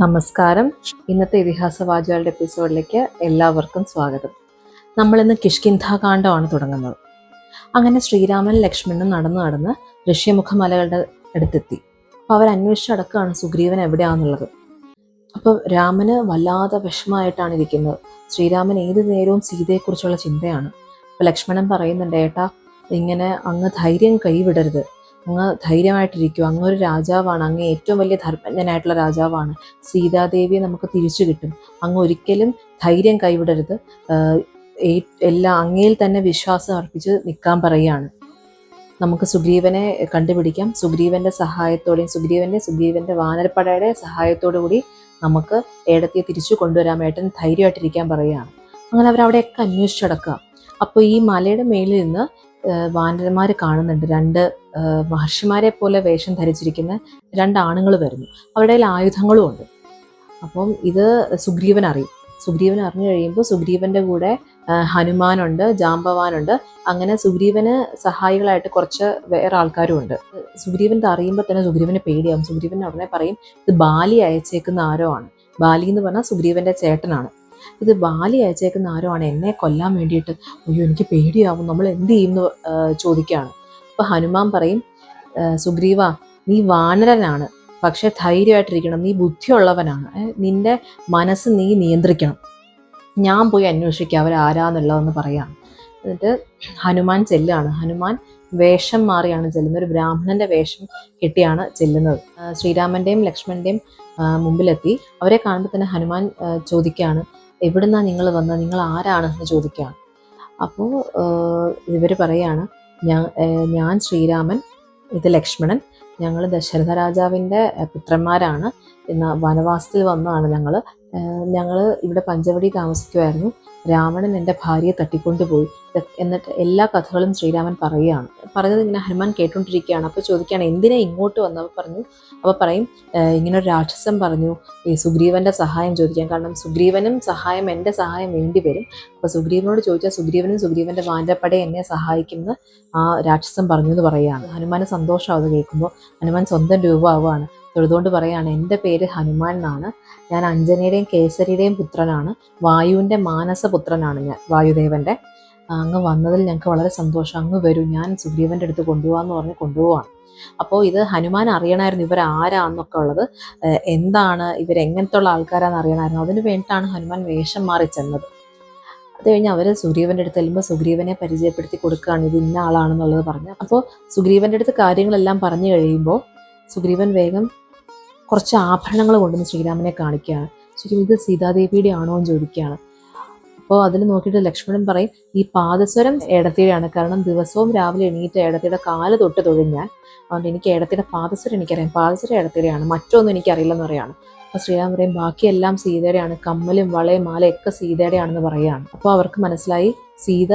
നമസ്കാരം. ഇന്നത്തെ ഇതിഹാസവാചകളുടെ എപ്പിസോഡിലേക്ക് എല്ലാവർക്കും സ്വാഗതം. നമ്മളിന്ന് കിഷ്കിന്ധാകാന്ഡമാണ് തുടങ്ങുന്നത്. അങ്ങനെ ശ്രീരാമനും ലക്ഷ്മണനും നടന്ന് ഋഷ്യമുഖ മലകളുടെ അടുത്തെത്തി. അപ്പോൾ അവർ അന്വേഷിച്ചടക്കാണ് സുഗ്രീവൻ എവിടെയാണെന്നുള്ളത്. അപ്പോൾ രാമന് വല്ലാതെ വിഷമമായിട്ടാണ് ഇരിക്കുന്നത്. ശ്രീരാമൻ ഏത് നേരവും സീതയെക്കുറിച്ചുള്ള ചിന്തയാണ്. അപ്പോൾ ലക്ഷ്മണൻ പറയുന്നുണ്ട്, ഏട്ടാ, ഇങ്ങനെ അങ്ങ് ധൈര്യം കൈവിടരുത്, അങ്ങ് ധൈര്യമായിട്ടിരിക്കും, അങ്ങൊരു രാജാവാണ്, അങ്ങ് ഏറ്റവും വലിയ ധർമ്മജ്ഞനായിട്ടുള്ള രാജാവാണ്, സീതാദേവിയെ നമുക്ക് തിരിച്ചു കിട്ടും, അങ്ങ് ഒരിക്കലും ധൈര്യം കൈവിടരുത്, എല്ലാം അങ്ങയിൽ തന്നെ വിശ്വാസം അർപ്പിച്ച് നിൽക്കാൻ പറയുകയാണ്. നമുക്ക് സുഗ്രീവനെ കണ്ടുപിടിക്കാം, സുഗ്രീവൻ്റെ സഹായത്തോടെയും സുഗ്രീവൻ്റെ വാനരപ്പടയുടെ സഹായത്തോടു കൂടി നമുക്ക് ഏടത്തിയെ തിരിച്ചു കൊണ്ടുവരാൻ ഏട്ടൻ ധൈര്യമായിട്ടിരിക്കാൻ പറയുകയാണ്. അങ്ങനെ അവരവിടെയൊക്കെ അന്വേഷിച്ചടക്കുക. അപ്പോൾ ഈ മലയുടെ മേളിൽ നിന്ന് വാനരന്മാർ കാണുന്നുണ്ട്. രണ്ട് മഹർഷിമാരെ പോലെ വേഷം ധരിച്ചിരിക്കുന്ന രണ്ട് ആണുങ്ങൾ വരുന്നു. അവരുടെ കയ്യിൽ ആയുധങ്ങളും ഉണ്ട്. അപ്പം ഇത് സുഗ്രീവൻ അറിയും. സുഗ്രീവൻ അറിഞ്ഞു കഴിയുമ്പോൾ സുഗ്രീവൻ്റെ കൂടെ ഹനുമാനുണ്ട്, ജാമ്പവാനുണ്ട്. അങ്ങനെ സുഗ്രീവന് സഹായികളായിട്ട് കുറച്ച് വേറെ ആൾക്കാരും ഉണ്ട്. സുഗ്രീവൻ അറിയുമ്പോൾ തന്നെ സുഗ്രീവന് പേടിയാവും. സുഗ്രീവൻ ഉടനെ പറയും, ഇത് ബാലി അയച്ചേക്കുന്ന ആരോ ആണ്. ബാലി എന്ന് പറഞ്ഞാൽ സുഗ്രീവൻ്റെ ചേട്ടനാണ്. ഇത് ബാലി അയച്ചേക്കുന്ന ആരോ ആണ്, എന്നെ കൊല്ലാൻ വേണ്ടിയിട്ട്. അയ്യോ, എനിക്ക് പേടിയാവും, നമ്മൾ എന്ത് ചെയ്യും എന്ന് ചോദിക്കുകയാണ്. അപ്പോൾ ഹനുമാൻ പറയും, സുഗ്രീവ, നീ വാനരനാണ്, പക്ഷെ ധൈര്യമായിട്ടിരിക്കണം, നീ ബുദ്ധിയുള്ളവനാണ്, നിന്റെ മനസ്സ് നീ നിയന്ത്രിക്കണം, ഞാൻ പോയി അന്വേഷിക്കുക അവരാരാന്നുള്ളതെന്ന് പറയാം. എന്നിട്ട് ഹനുമാൻ ചെല്ലുകയാണ്. ഹനുമാൻ വേഷം മാറിയാണ് ചെല്ലുന്നത്. ഒരു ബ്രാഹ്മണന്റെ വേഷം കെട്ടിയാണ് ചെല്ലുന്നത്. ശ്രീരാമൻ്റെയും ലക്ഷ്മണൻ്റെയും മുമ്പിലെത്തി. അവരെ കാണുമ്പോൾ തന്നെ ഹനുമാൻ ചോദിക്കുകയാണ്, എവിടുന്നാണ് നിങ്ങൾ വന്നത്, നിങ്ങൾ ആരാണ് എന്ന് ചോദിക്കുകയാണ്. അപ്പോൾ ഇവർ പറയാണ്, ഞാൻ ശ്രീരാമൻ, ഇത് ലക്ഷ്മണൻ, ഞങ്ങൾ ദശരഥ രാജാവിൻ്റെ പുത്രന്മാരാണ്, ഇന്ന് വനവാസത്തിൽ വന്നതാണ് ഞങ്ങൾ ഇവിടെ പഞ്ചവടി താമസിക്കുമായിരുന്നു. രാവണൻ എൻ്റെ ഭാര്യയെ തട്ടിക്കൊണ്ടുപോയി. എന്നിട്ട് എല്ലാ കഥകളും ശ്രീരാമൻ പറയുകയാണ്. പറഞ്ഞത് ഇങ്ങനെ ഹനുമാൻ കേട്ടുകൊണ്ടിരിക്കുകയാണ്. അപ്പോൾ ചോദിക്കുകയാണ്, എന്തിനാ ഇങ്ങോട്ട് വന്നപ്പോൾ പറയും, ഇങ്ങനൊരു രാക്ഷസൻ പറഞ്ഞു ഈ സുഗ്രീവൻ്റെ സഹായം ചോദിക്കാൻ. കാരണം സുഗ്രീവനും എൻ്റെ സഹായം വേണ്ടി വരും. അപ്പോൾ സുഗ്രീവനോട് ചോദിച്ചാൽ സുഗ്രീവൻ്റെ വാനരപ്പടയെ എന്നെ സഹായിക്കുമെന്ന് ആ രാക്ഷസൻ പറഞ്ഞു എന്ന് പറയുകയാണ്. ഹനുമാന് സന്തോഷമാവും അത് കേൾക്കുമ്പോൾ. ഹനുമാൻ സ്വന്തം രൂപമാവുകയാണ്. തൊഴുതുകൊണ്ട് പറയാണ്, എൻ്റെ പേര് ഹനുമാൻ എന്നാണ്, ഞാൻ അഞ്ജനയുടെയും കേസരിയുടെയും പുത്രനാണ്, വായുവിൻ്റെ മാനസപുത്രനാണ് ഞാൻ, വായുദേവൻ്റെ. അങ്ങ് വന്നതിൽ ഞങ്ങൾക്ക് വളരെ സന്തോഷം, അങ്ങ് വരൂ, ഞാൻ സുഗ്രീവൻ്റെ അടുത്ത് കൊണ്ടുപോകാമെന്ന് പറഞ്ഞ് കൊണ്ടുപോവാണ്. അപ്പോൾ ഇത് ഹനുമാൻ അറിയണമായിരുന്നു ഇവർ ആരാന്നൊക്കെ ഉള്ളത്, എന്താണ് ഇവരെങ്ങനത്തെ ഉള്ള ആൾക്കാരാണെന്ന് അറിയണമായിരുന്നു. അതിന് വേണ്ടിയിട്ടാണ് ഹനുമാൻ വേഷം മാറി ചെന്നത്. അത് കഴിഞ്ഞ് അവർ സുഗ്രീവൻ്റെ അടുത്ത് ചെല്ലുമ്പോൾ സുഗ്രീവനെ പരിചയപ്പെടുത്തി കൊടുക്കുകയാണ്, ഇത് ഇന്ന ആളാണെന്നുള്ളത് പറഞ്ഞ്. അപ്പോൾ സുഗ്രീവൻ്റെ അടുത്ത് കാര്യങ്ങളെല്ലാം പറഞ്ഞു കഴിയുമ്പോൾ സുഗ്രീവൻ വേഗം കുറച്ച് ആഭരണങ്ങൾ കൊണ്ടുവന്ന് ശ്രീരാമനെ കാണിക്കുകയാണ്. ശരിക്കും ഇത് സീതാദേവിയുടെ ആണോ എന്ന് ചോദിക്കുകയാണ്. അപ്പോൾ അതിൽ നോക്കിയിട്ട് ലക്ഷ്മണൻ പറയും, ഈ പാദസ്വരം ഏടത്തിയുടെയാണ്, കാരണം ദിവസവും രാവിലെ എണീറ്റ് ഏടത്തിയുടെ കാല് തൊട്ട് തൊഴിഞ്ഞാൽ, അതുകൊണ്ട് എനിക്ക് ഏടത്തിയുടെ പാദസ്വരം എനിക്കറിയാം, പാദസ്വരം ഏടത്തിയുടെയാണ്, മറ്റൊന്നും എനിക്കറിയില്ലെന്ന് പറയുകയാണ്. അപ്പോൾ ശ്രീരാമൻ പറയും, ബാക്കിയെല്ലാം സീതയുടെയാണ്, കമ്മലും വളയും മാലയൊക്കെ സീതയുടെയാണെന്ന് പറയുകയാണ്. അപ്പോൾ അവർക്ക് മനസ്സിലായി സീത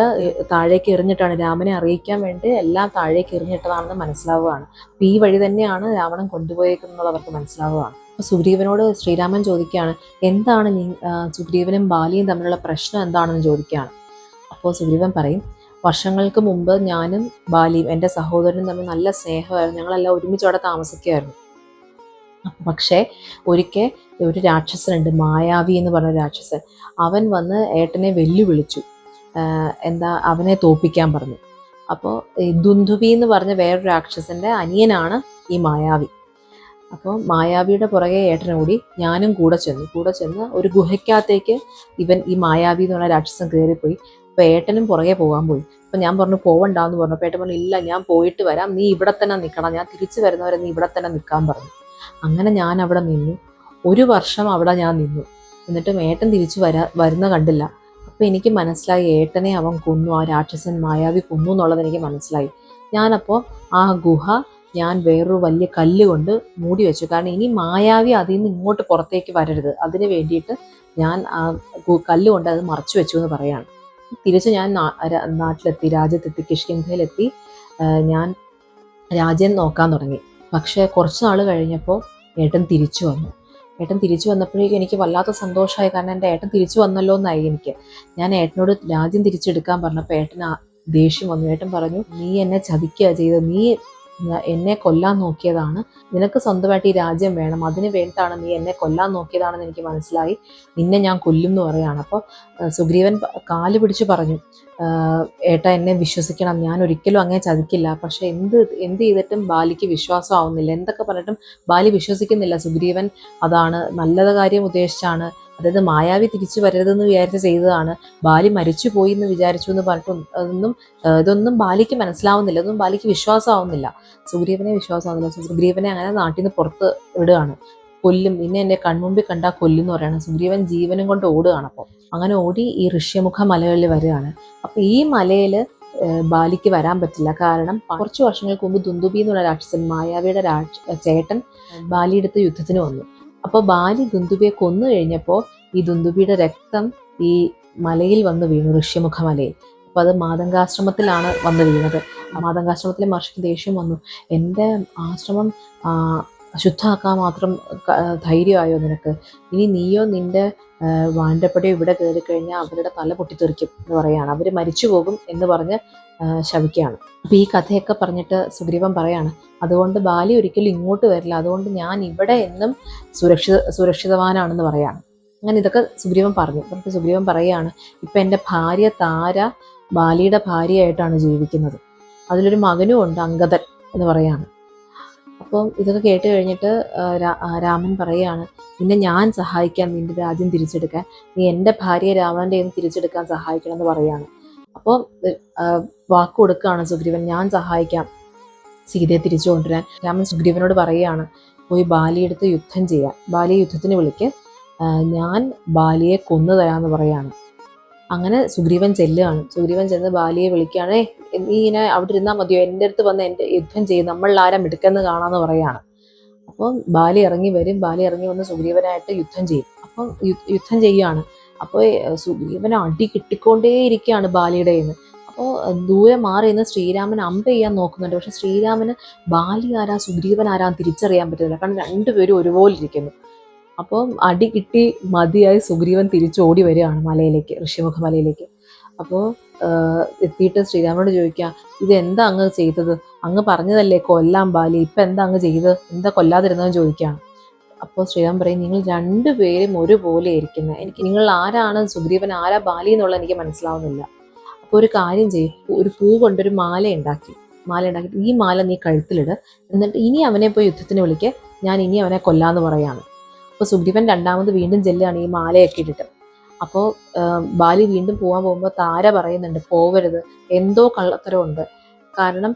താഴേക്ക് എറിഞ്ഞിട്ടാണ്, രാമനെ അറിയിക്കാൻ വേണ്ടി എല്ലാം താഴേക്ക് എറിഞ്ഞിട്ടതാണെന്ന് മനസ്സിലാവുകയാണ്. അപ്പോൾ ഈ വഴി തന്നെയാണ് രാവണൻ കൊണ്ടുപോയേക്കുന്നത് അവർക്ക് മനസ്സിലാവുകയാണ്. അപ്പോൾ സുഗ്രീവനോട് ശ്രീരാമൻ ചോദിക്കുകയാണ്, എന്താണ് സുഗ്രീവനും ബാലിയും തമ്മിലുള്ള പ്രശ്നം എന്താണെന്ന് ചോദിക്കുകയാണ്. അപ്പോൾ സുഗ്രീവൻ പറയും, വർഷങ്ങൾക്ക് മുമ്പ് ഞാനും ബാലിയും എൻ്റെ സഹോദരനും തമ്മിൽ നല്ല സ്നേഹമായിരുന്നു, ഞങ്ങളെല്ലാം ഒരുമിച്ചവിടെ താമസിക്കുമായിരുന്നു. പക്ഷേ ഒരിക്കൽ ഒരു രാക്ഷസനുണ്ട്, മായാവി എന്ന് പറഞ്ഞ രാക്ഷസൻ, അവൻ വന്ന് ഏട്ടനെ വെല്ലുവിളിച്ചു, അവനെ തോൽപ്പിക്കാൻ പറഞ്ഞു. അപ്പോൾ ദുന്ദുബി എന്ന് പറഞ്ഞ വേറൊരു രാക്ഷസൻ്റെ അനിയനാണ് ഈ മായാവി. അപ്പോൾ മായാവിയുടെ പുറകെ ഏട്ടനോടി ഞാനും കൂടെ ചെന്ന് ഒരു ഗുഹയ്ക്കകത്തേക്ക് ഈ മായാവി എന്ന് പറഞ്ഞ രാക്ഷസൻ കയറിപ്പോയി. അപ്പോൾ ഏട്ടനും പുറകെ പോകാൻ പോയി. അപ്പോൾ ഞാൻ പറഞ്ഞു പോവണ്ടാന്ന് പറഞ്ഞു. അപ്പോൾ ഏട്ടൻ പറഞ്ഞു, ഇല്ല, ഞാൻ പോയിട്ട് വരാം, നീ ഇവിടെ തന്നെ നിൽക്കണം, ഞാൻ തിരിച്ചു വരുന്നവരെ നീ ഇവിടെ തന്നെ നിൽക്കാൻ പറഞ്ഞു. അങ്ങനെ ഞാൻ അവിടെ നിന്നു, 1 വർഷം അവിടെ ഞാൻ നിന്നു. എന്നിട്ടും ഏട്ടൻ തിരിച്ചു വരുന്ന കണ്ടില്ല. അപ്പോൾ എനിക്ക് മനസ്സിലായി ഏട്ടനെ അവൻ കൊന്നു, ആ രാക്ഷസൻ മായാവി കൊന്നു എന്നുള്ളത് എനിക്ക് മനസ്സിലായി. ഞാനപ്പോൾ ആ ഗുഹ ഞാൻ വേറൊരു വലിയ കല്ല് കൊണ്ട് മൂടി വെച്ചു, കാരണം ഇനി മായാവി അതിൽ നിന്ന് ഇങ്ങോട്ട് പുറത്തേക്ക് വരരുത്, അതിന് വേണ്ടിയിട്ട് ഞാൻ ആ കല്ല് കൊണ്ട് അത് മറച്ചു വെച്ചു എന്ന് പറയാണ്. തിരിച്ച് ഞാൻ നാട്ടിലെത്തി, രാജ്യത്തെത്തി, കിഷ്കിന്ധയിലെത്തി. ഞാൻ രാജ്യം നോക്കാൻ തുടങ്ങി. പക്ഷേ കുറച്ച് നാൾ കഴിഞ്ഞപ്പോൾ ഏട്ടൻ തിരിച്ചു വന്നു. ഏട്ടൻ തിരിച്ചു വന്നപ്പോഴേക്കും എനിക്ക് വല്ലാത്ത സന്തോഷമായി, കാരണം എൻ്റെ ഏട്ടൻ തിരിച്ചു വന്നല്ലോ എന്നായി എനിക്ക്. ഞാൻ ഏട്ടനോട് രാജ്യം തിരിച്ചെടുക്കാൻ പറഞ്ഞപ്പോൾ ഏട്ടന് ദേഷ്യം വന്നു. ഏട്ടൻ പറഞ്ഞു, നീ എന്നെ ചതിക്കുക ചെയ്തത്, നീ എന്നെ കൊല്ലാൻ നോക്കിയതാണ്, നിനക്ക് സ്വന്തമായിട്ട് ഈ രാജ്യം വേണം, അതിന് വേണ്ടിയിട്ടാണ് നീ എന്നെ കൊല്ലാൻ നോക്കിയതാണെന്ന് എനിക്ക് മനസ്സിലായി, നിന്നെ ഞാൻ കൊല്ലും എന്ന് പറയുകയാണ്. അപ്പോൾ സുഗ്രീവൻ കാല് പിടിച്ച് പറഞ്ഞു, ഏട്ടാ എന്നെ വിശ്വസിക്കണം, ഞാൻ ഒരിക്കലും അങ്ങനെ ചതിക്കില്ല. പക്ഷെ എന്ത് ചെയ്തിട്ടും ബാലിക്ക് വിശ്വാസമാവുന്നില്ല, എന്തൊക്കെ പറഞ്ഞിട്ടും ബാലി വിശ്വസിക്കുന്നില്ല. സുഗ്രീവൻ അതാണ് നല്ലത് കാര്യം ഉദ്ദേശിച്ചാണ്, അതായത് മായാവി തിരിച്ചു വരരുതെന്ന് വിചാരിച്ച് ചെയ്തതാണ്, ബാലി മരിച്ചു പോയി എന്ന് വിചാരിച്ചു എന്ന് പറഞ്ഞിട്ട് ഇതൊന്നും ബാലിക്ക് മനസ്സിലാവുന്നില്ല, ഇതൊന്നും ബാലിക്ക് വിശ്വാസമാവുന്നില്ല, സുഗ്രീവനെ വിശ്വാസമാവുന്നില്ല. സുഗ്രീവനെ അങ്ങനെ നാട്ടിൽ നിന്ന് പുറത്ത് വിടുകയാണ്, കൊല്ലും, നിന്നെ എന്നെ കൺമുമ്പിൽ കണ്ടാൽ കൊല്ലും എന്ന് പറയുകയാണ്. സുഗ്രീവൻ ജീവനും കൊണ്ട് ഓടുകയാണ്. അപ്പോൾ അങ്ങനെ ഓടി ഈ ഋഷ്യമുഖ മലകളിൽ വരികയാണ്. അപ്പോൾ ഈ മലയിൽ ബാലിക്ക് വരാൻ പറ്റില്ല, കാരണം കുറച്ച് വർഷങ്ങൾക്ക് മുമ്പ് ദുന്ദുബി എന്നുള്ള രാക്ഷസൻ, മായാവിയുടെ ചേട്ടൻ ബാലിയുടെ അടുത്ത് യുദ്ധത്തിന് വന്നു. അപ്പോൾ ബാലി ദുന്ദുബിയെ കൊന്നു കഴിഞ്ഞപ്പോൾ ഈ ദുന്ദുബിയുടെ രക്തം ഈ മലയിൽ വന്ന് വീണു, ഋഷ്യമുഖ മലയിൽ. അപ്പോൾ അത് മാതംഗാശ്രമത്തിലാണ് വന്ന് വീണത്. മാതംഗാശ്രമത്തിലെ മഹർഷിക്ക് ദേഷ്യം വന്നു, എൻ്റെ ആശ്രമം അശുദ്ധമാക്കാൻ മാത്രം ധൈര്യമായോ നിനക്ക്? ഇനി നീയോ നിൻ്റെ വാണ്ടപ്പടിയോ ഇവിടെ കയറി കഴിഞ്ഞാൽ അവരുടെ തല പൊട്ടിത്തെറിക്കും എന്ന് പറയുകയാണ്, അവർ മരിച്ചു പോകും എന്ന് പറഞ്ഞ് ശപിക്കുകയാണ്. അപ്പോൾ ഈ കഥയൊക്കെ പറഞ്ഞിട്ട് സുഗ്രീവൻ പറയാണ്, അതുകൊണ്ട് ബാലി ഒരിക്കലും ഇങ്ങോട്ട് വരില്ല, അതുകൊണ്ട് ഞാൻ ഇവിടെ എന്നും സുരക്ഷിതവാനാണെന്ന് പറയാണ്. അങ്ങനെ ഇതൊക്കെ സുഗ്രീവൻ പറഞ്ഞു. എന്നിട്ട് സുഗ്രീവൻ പറയുകയാണ്, ഇപ്പം എൻ്റെ ഭാര്യ താര ബാലിയുടെ ഭാര്യയായിട്ടാണ് ജീവിക്കുന്നത്, അതിലൊരു മകനും ഉണ്ട്, അങ്കദൻ എന്ന് പറയാണ്. അപ്പം ഇതൊക്കെ കേട്ട് കഴിഞ്ഞിട്ട് രാമൻ പറയുകയാണ്, നിന്നെ ഞാൻ സഹായിക്കാം നിന്റെ രാജ്യം തിരിച്ചെടുക്കാൻ, നീ എൻ്റെ ഭാര്യയെ രാവണൻ്റെ കയ്യിൽ നിന്ന് തിരിച്ചെടുക്കാൻ സഹായിക്കണം എന്ന് പറയുകയാണ്. അപ്പോൾ വാക്ക് കൊടുക്കുകയാണ് സുഗ്രീവൻ, ഞാൻ സഹായിക്കാം സീതയെ തിരിച്ചു കൊണ്ടുവരാൻ. രാമൻ സുഗ്രീവനോട് പറയുകയാണ്, പോയി ബാലിയെടുത്ത് യുദ്ധം ചെയ്യാൻ, ബാലിയെ യുദ്ധത്തിന് വിളിക്ക്, ഞാൻ ബാലിയെ കൊന്നു തരാമെന്ന് പറയാണ്. അങ്ങനെ സുഗ്രീവൻ ചെല്ലുകയാണ്. സുഗ്രീവൻ ചെന്ന് ബാലിയെ വിളിക്കുകയാണ്, നീ ഇങ്ങനെ അവിടെ ഇരുന്നാൽ മതിയോ, എൻ്റെ അടുത്ത് വന്ന് എൻ്റെ യുദ്ധം ചെയ്യും, നമ്മൾ ആരാ മിടുക്കെന്ന് കാണാമെന്ന് പറയാണ്. അപ്പം ബാലി ഇറങ്ങി വരും, ബാലി ഇറങ്ങി വന്ന് സുഗ്രീവനായിട്ട് യുദ്ധം ചെയ്യും. അപ്പം യുദ്ധം ചെയ്യുകയാണ്. അപ്പോൾ സുഗ്രീവന് അടി കിട്ടിക്കൊണ്ടേയിരിക്കുകയാണ് ബാലിയുടെ നിന്ന്. അപ്പോൾ ദൂരെ മാറി നിന്ന് ശ്രീരാമൻ അമ്പ ചെയ്യാൻ നോക്കുന്നുണ്ട്. പക്ഷെ ശ്രീരാമന് ബാലി ആരാ സുഗ്രീവൻ ആരാന്ന് തിരിച്ചറിയാൻ പറ്റുന്നില്ല, കാരണം രണ്ടുപേരും ഒരുപോലെ ഇരിക്കുന്നു. അപ്പം അടി കിട്ടി മതിയായി സുഗ്രീവൻ തിരിച്ചോടി വരികയാണ് മലയിലേക്ക്, ഋഷ്യമുഖ മലയിലേക്ക്. അപ്പോൾ എത്തിയിട്ട് ശ്രീരാമനോട് ചോദിക്കുക, ഇതെന്താ അങ്ങ് ചെയ്തത്, അങ്ങ് പറഞ്ഞതല്ലേ കൊല്ലാൻ ബാലി, ഇപ്പം എന്താ അങ്ങ് ചെയ്തത്, എന്താ കൊല്ലാതിരുന്നതെന്ന് ചോദിക്കുകയാണ്. അപ്പോൾ ശ്രീരാമൻ പറയും, നിങ്ങൾ രണ്ടുപേരും ഒരുപോലെ ഇരിക്കുന്നത്, എനിക്ക് നിങ്ങൾ ആരാണ് സുഗ്രീവൻ ആരാ ബാലി എന്നുള്ളത് എനിക്ക് മനസ്സിലാവുന്നില്ല. അപ്പോൾ ഒരു കാര്യം ചെയ്യും, ഒരു പൂ കൊണ്ടൊരു മാല ഉണ്ടാക്കിയിട്ട് ഈ മാല നീ കഴുത്തിലിട്, എന്നിട്ട് ഇനി അവനെ പോയി യുദ്ധത്തിന് വിളിക്കുക, ഞാൻ ഇനി അവനെ കൊല്ലാന്ന് പറയാണ്. അപ്പോൾ സുഗ്രീവൻ രണ്ടാമത് വീണ്ടും ചെല്ലുകയാണ് ഈ മാലയൊക്കെ ഇട്ടിട്ട്. അപ്പോൾ ബാലി വീണ്ടും പോകാൻ പോകുമ്പോൾ താര പറയുന്നുണ്ട്, പോവരുത്, എന്തോ കള്ളത്തരമുണ്ട്. കാരണം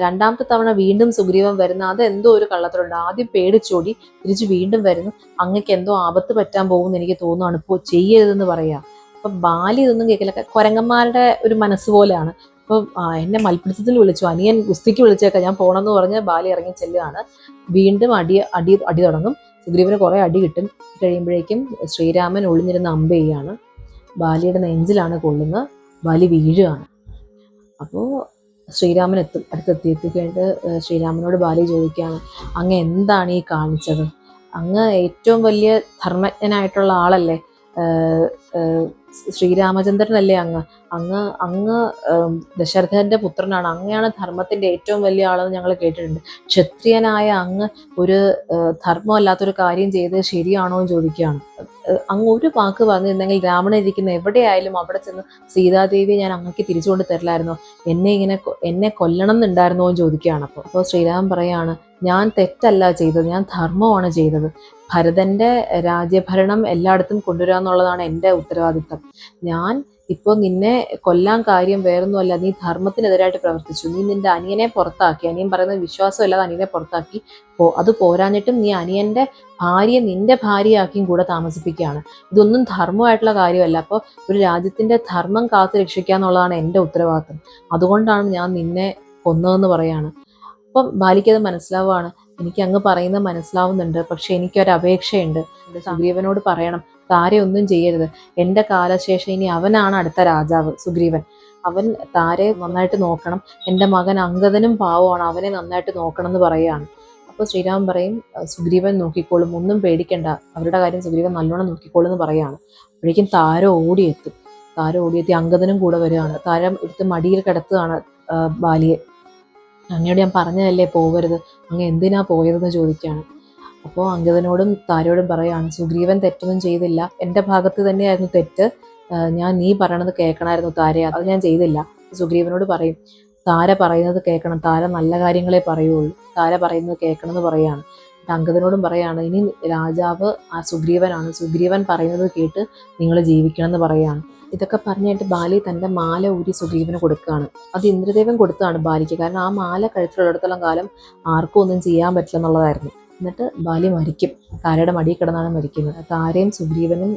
രണ്ടാമത്തെ തവണ വീണ്ടും സുഗ്രീവൻ വരുന്ന അത് എന്തോ ഒരു കള്ളത്തരമുണ്ട്, ആദ്യം പേടിച്ചോടി തിരിച്ച് വീണ്ടും വരുന്നു, അങ്ങക്ക് എന്തോ ആപത്ത് പറ്റാൻ പോകുമെന്ന് എനിക്ക് തോന്നുകയാണ്, ഇപ്പോൾ ചെയ്യരുതെന്ന് പറയാ. അപ്പൊ ബാലി ഇതൊന്നും കേൾക്കില്ല, കുരങ്ങന്മാരുടെ ഒരു മനസ്സ് പോലെയാണ്. അപ്പോൾ എന്നെ മൽപ്പിടുത്തത്തിന് വിളിച്ചു, അനിയൻ ഗുസ്തിക്ക് വിളിച്ചേക്കാം, ഞാൻ പോകണമെന്ന് പറഞ്ഞ് ബാലി ഇറങ്ങി ചെല്ലുകയാണ്. വീണ്ടും അടി തുടങ്ങും. സുഗ്രീവന് കുറേ അടി കിട്ടും. കഴിയുമ്പോഴേക്കും ശ്രീരാമൻ ഒളിഞ്ഞിരുന്ന് അമ്പ ചെയ്യാണ്, ബാലിയുടെ നെഞ്ചിലാണ് കൊള്ളുന്നത്, ബാലി വീഴുകയാണ്. അപ്പോൾ ശ്രീരാമൻ എത്തിക്കഴിഞ്ഞിട്ട് ശ്രീരാമനോട് ബാലി ചോദിക്കുകയാണ്, അങ്ങ് എന്താണ് ഈ കാണിച്ചത്, അങ്ങ് ഏറ്റവും വലിയ ധർമ്മജ്ഞനായിട്ടുള്ള ആളല്ലേ, ശ്രീരാമചന്ദ്രനല്ലേ അങ്ങ് ദശരഥന്റെ പുത്രനാണ്, അങ്ങയാണ് ധർമ്മത്തിന്റെ ഏറ്റവും വലിയ ആളെന്ന് ഞങ്ങൾ കേട്ടിട്ടുണ്ട്, ക്ഷത്രിയനായ അങ്ങ് ഒരു ധർമ്മമല്ലാത്തൊരു കാര്യം ചെയ്ത് ശരിയാണോ എന്ന് ചോദിക്കുകയാണ്. അങ്ങ് ഒരു വാക്ക് പറഞ്ഞിരുന്നെങ്കിൽ രാവണൻ ഇരിക്കുന്ന എവിടെയായാലും അവിടെ ചെന്ന് സീതാദേവിയെ ഞാൻ അങ്ങക്ക് തിരിച്ചുകൊണ്ട് തരില്ലായിരുന്നോ, എന്നെ കൊല്ലണം എന്നുണ്ടായിരുന്നോ എന്ന് ചോദിക്കുകയാണ്. അപ്പോൾ ശ്രീരാമൻ പറയാണ്, ഞാൻ തെറ്റല്ല ചെയ്തത്, ഞാൻ ധർമ്മമാണ് ചെയ്തത്, ഭരതന്റെ രാജ്യഭരണം എല്ലായിടത്തും കൊണ്ടുവരിക എന്നുള്ളതാണ് എൻ്റെ ഉത്തരവാദിത്തം. ഞാൻ ഇപ്പോൾ നിന്നെ കൊല്ലാൻ കാര്യം വേറൊന്നുമല്ല, നീ ധർമ്മത്തിനെതിരായിട്ട് പ്രവർത്തിച്ചു, നീ നിന്റെ അനിയനെ പുറത്താക്കി, അനിയൻ പറയുന്നത് വിശ്വാസമില്ലാതെ അനിയനെ പുറത്താക്കി, അത് പോരാഞ്ഞിട്ടും നീ അനിയന്റെ ഭാര്യയെ നിന്റെ ഭാര്യയാക്കിയും കൂടെ താമസിപ്പിക്കുകയാണ്, ഇതൊന്നും ധർമ്മമായിട്ടുള്ള കാര്യമല്ല. അപ്പോൾ ഒരു രാജ്യത്തിന്റെ ധർമ്മം കാത്തു രക്ഷിക്കുക എന്നുള്ളതാണ് എൻ്റെ ഉത്തരവാദിത്തം, അതുകൊണ്ടാണ് ഞാൻ നിന്നെ കൊന്നതെന്ന് പറയാണ്. അപ്പം ബാലിക്കത് മനസ്സിലാവുകയാണ്, എനിക്ക് അങ്ങ് പറയുന്നത് മനസ്സിലാവുന്നുണ്ട്, പക്ഷെ എനിക്കൊരപേക്ഷയുണ്ട്, സുഗ്രീവനോട് പറയണം താരയൊന്നും ചെയ്യരുത്, എൻ്റെ കാലശേഷം ഇനി അവനാണ് അടുത്ത രാജാവ് സുഗ്രീവൻ, അവൻ താരയെ നന്നായിട്ട് നോക്കണം, എൻ്റെ മകൻ അങ്കദനും പാവമാണ്, അവനെ നന്നായിട്ട് നോക്കണം എന്ന് പറയുകയാണ്. അപ്പോൾ ശ്രീരാമൻ പറയും, സുഗ്രീവൻ നോക്കിക്കോളും, ഒന്നും പേടിക്കണ്ട, അവരുടെ കാര്യം സുഗ്രീവൻ നല്ലോണം നോക്കിക്കോളും എന്ന് പറയുകയാണ്. അപ്പോഴേക്കും താര ഓടിയെത്തി അങ്കദനും കൂടെ വരികയാണ്. താര എടുത്ത് മടിയിൽ കിടത്തുകയാണ് ബാലിയെ. അങ്ങയോട് ഞാൻ പറഞ്ഞതല്ലേ പോകരുത്, അങ്ങ് എന്തിനാ പോയതെന്ന് ചോദിക്കുകയാണ്. അപ്പോൾ അംഗദനോടും താരയോടും പറയുകയാണ്, സുഗ്രീവൻ തെറ്റൊന്നും ചെയ്തില്ല, എൻ്റെ ഭാഗത്ത് തന്നെയായിരുന്നു തെറ്റ്, ഞാൻ നീ പറയണത് കേൾക്കണമായിരുന്നു താര, അത് ഞാൻ ചെയ്തില്ല. സുഗ്രീവനോട് പറയും, താര പറയുന്നത് കേൾക്കണം, താര നല്ല കാര്യങ്ങളെ പറയുള്ളൂ, താര പറയുന്നത് കേൾക്കണം എന്ന് പറയുകയാണ്. അംഗദനോടും പറയാണ്, ഇനി രാജാവ് ആ സുഗ്രീവനാണ്, സുഗ്രീവൻ പറയുന്നത് കേട്ട് നിങ്ങൾ ജീവിക്കണം എന്ന് പറയുകയാണ്. ഇതൊക്കെ പറഞ്ഞിട്ട് ബാലി തൻ്റെ മാല ഊരി സുഗ്രീവന് കൊടുക്കുകയാണ്. അത് ഇന്ദ്രദേവൻ കൊടുത്തതാണ് ബാലിക്ക്, കാരണം ആ മാല കഴുത്തിലുള്ളിടത്തോളം കാലം ആർക്കും ഒന്നും ചെയ്യാൻ പറ്റില്ല എന്നുള്ളതായിരുന്നു. എന്നിട്ട് ബാലി മരിക്കും, താരയുടെ മടിയിൽ കിടന്നാണ് മരിക്കുന്നത്. താരയും സുഗ്രീവനും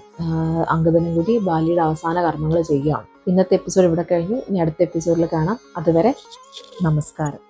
അംഗദനും കൂടി ബാലിയുടെ അവസാന കർമ്മങ്ങൾ ചെയ്യുകയാണ്. ഇന്നത്തെ എപ്പിസോഡ് ഇവിടെ കഴിഞ്ഞു, ഇനി അടുത്ത എപ്പിസോഡിൽ കാണാം. അതുവരെ നമസ്കാരം.